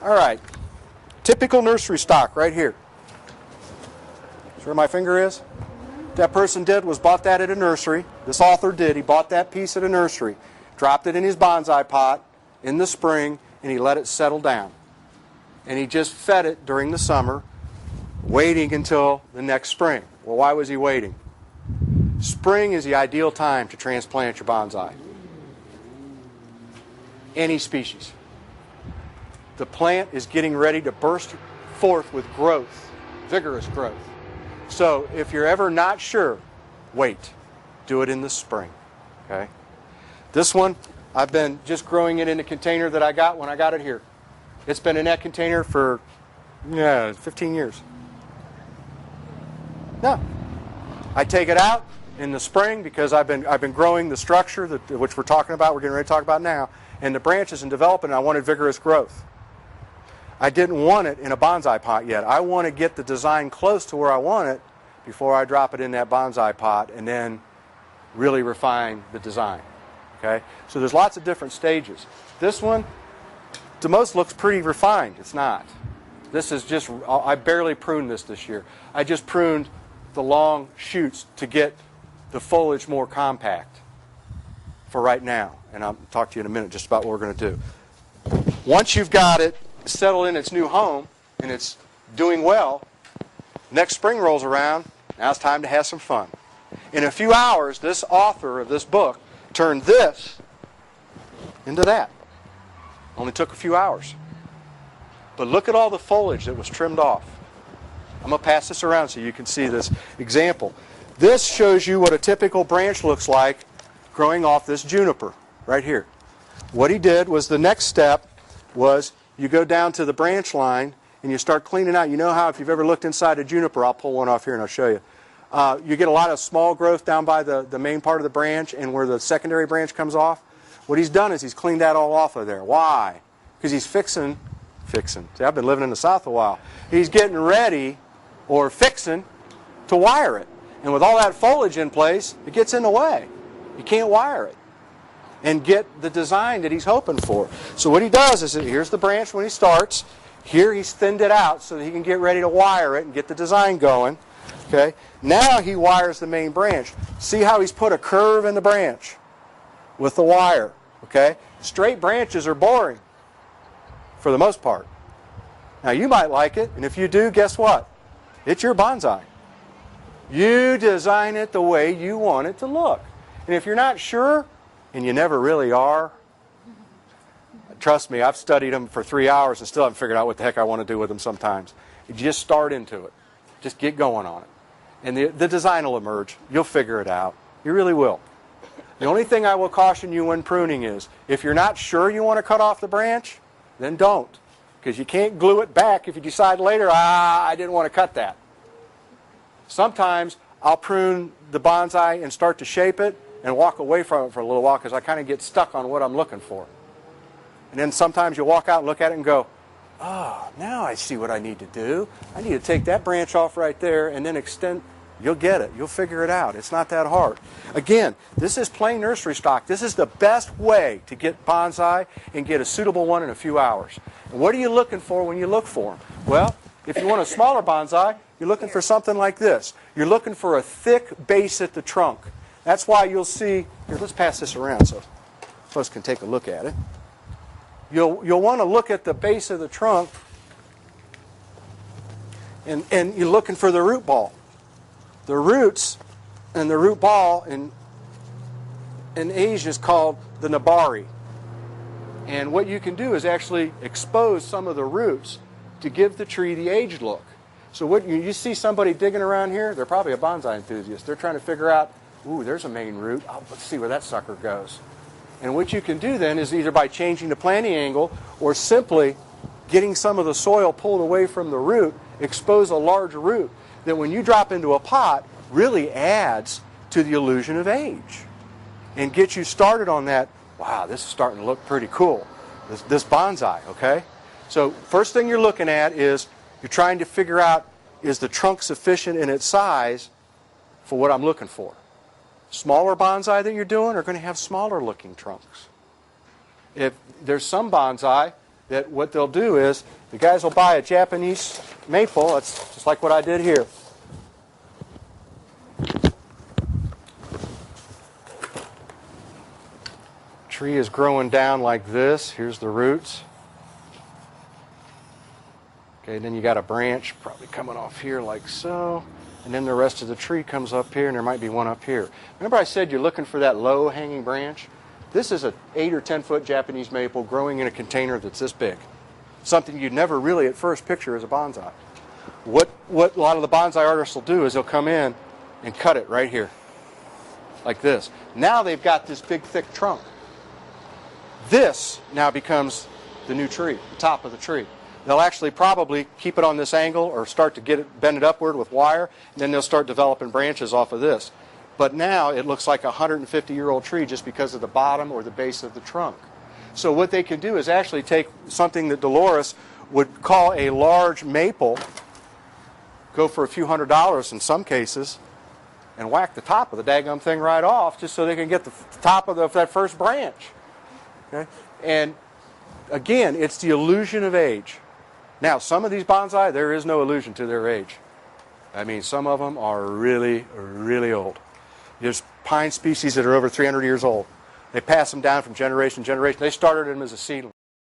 All right. Typical nursery stock right here. See where my finger is? What that person did was bought that at a nursery. This author did. He bought that piece at a nursery, dropped it in his bonsai pot in the spring, and he let it settle down. And he just fed it during the summer, waiting until the next spring. Well, why was he waiting? Spring is the ideal time to transplant your bonsai. Any species. The plant is getting ready to burst forth with growth, vigorous growth. So if you're ever not sure, wait. Do it in the spring. Okay? This one, I've been just growing it in a container that I got when I got it here. It's been in that container for 15 years. No. I take it out in the spring because I've been growing the structure, which we're talking about, we're getting ready to talk about now, and the branches and developing, and I wanted vigorous growth. I didn't want it in a bonsai pot yet. I want to get the design close to where I want it before I drop it in that bonsai pot and then really refine the design. Okay? So there's lots of different stages. This one, to most, looks pretty refined. It's not. This is just, I barely pruned this year. I just pruned the long shoots to get the foliage more compact for right now. And I'll talk to you in a minute just about what we're going to do. Once you've got it settled in its new home and it's doing well, next spring rolls around, now it's time to have some fun. In a few hours, this author of this book turned this into that. Only took a few hours. But look at all the foliage that was trimmed off. I'm going to pass this around so you can see this example. This shows you what a typical branch looks like growing off this juniper right here. What he did was, the next step was you go down to the branch line and you start cleaning out. You know how if you've ever looked inside a juniper, I'll pull one off here and I'll show you. You get a lot of small growth down by the main part of the branch and where the secondary branch comes off. What he's done is he's cleaned that all off of there. Why? Because he's fixing. See, I've been living in the South a while. He's getting ready or fixing to wire it. And with all that foliage in place, it gets in the way. You can't wire it and get the design that he's hoping for. So what he does is, here's the branch when he starts. Here he's thinned it out so that he can get ready to wire it and get the design going. Okay. Now he wires the main branch. See how he's put a curve in the branch with the wire. Okay. Straight branches are boring for the most part. Now you might like it, and if you do, guess what? It's your bonsai. You design it the way you want it to look. And if you're not sure, and you never really are, trust me, I've studied them for 3 hours and still haven't figured out what the heck I want to do with them sometimes. You just start into it. Just get going on it. And the design will emerge. You'll figure it out. You really will. The only thing I will caution you when pruning is, if you're not sure you want to cut off the branch, then don't. Because you can't glue it back if you decide later, I didn't want to cut that. Sometimes I'll prune the bonsai and start to shape it and walk away from it for a little while because I kind of get stuck on what I'm looking for. And then sometimes you walk out and look at it and go, oh, now I see what I need to do. I need to take that branch off right there and then extend. You'll get it. You'll figure it out. It's not that hard. Again, this is plain nursery stock. This is the best way to get bonsai and get a suitable one in a few hours. And what are you looking for when you look for them? Well, if you want a smaller bonsai, you're looking for something like this. You're looking for a thick base at the trunk. That's why you'll see, here, let's pass this around so folks can take a look at it. You'll want to look at the base of the trunk, and you're looking for the root ball. The roots and the root ball in Asia is called the nabari. And what you can do is actually expose some of the roots to give the tree the aged look. So what you see somebody digging around here, they're probably a bonsai enthusiast. They're trying to figure out, ooh, there's a main root. Oh, let's see where that sucker goes. And what you can do then is either by changing the planting angle or simply getting some of the soil pulled away from the root, expose a large root that when you drop into a pot really adds to the illusion of age and get you started on that, wow, this is starting to look pretty cool, this bonsai, okay? So first thing you're looking at is you're trying to figure out, is the trunk sufficient in its size for what I'm looking for? Smaller bonsai that you're doing are going to have smaller looking trunks. If there's some bonsai that what they'll do is the guys will buy a Japanese maple. That's just like what I did here. Tree is growing down like this. Here's the roots. Okay, then you got a branch probably coming off here like so. And then the rest of the tree comes up here, and there might be one up here. Remember I said you're looking for that low-hanging branch? This is an 8 or 10 foot Japanese maple growing in a container that's this big. Something you'd never really at first picture as a bonsai. What a lot of the bonsai artists will do is they'll come in and cut it right here, like this. Now they've got this big, thick trunk. This now becomes the new tree, the top of the tree. They'll actually probably keep it on this angle or start to get it, bend it upward with wire, and then they'll start developing branches off of this. But now it looks like a 150-year-old tree just because of the bottom or the base of the trunk. So what they can do is actually take something that Dolores would call a large maple, go for a few $100s in some cases, and whack the top of the daggum thing right off just so they can get the top of that first branch. Okay? And again, it's the illusion of age. Now, some of these bonsai, there is no illusion to their age. I mean, some of them are really, really old. There's pine species that are over 300 years old. They pass them down from generation to generation. They started them as a seedling.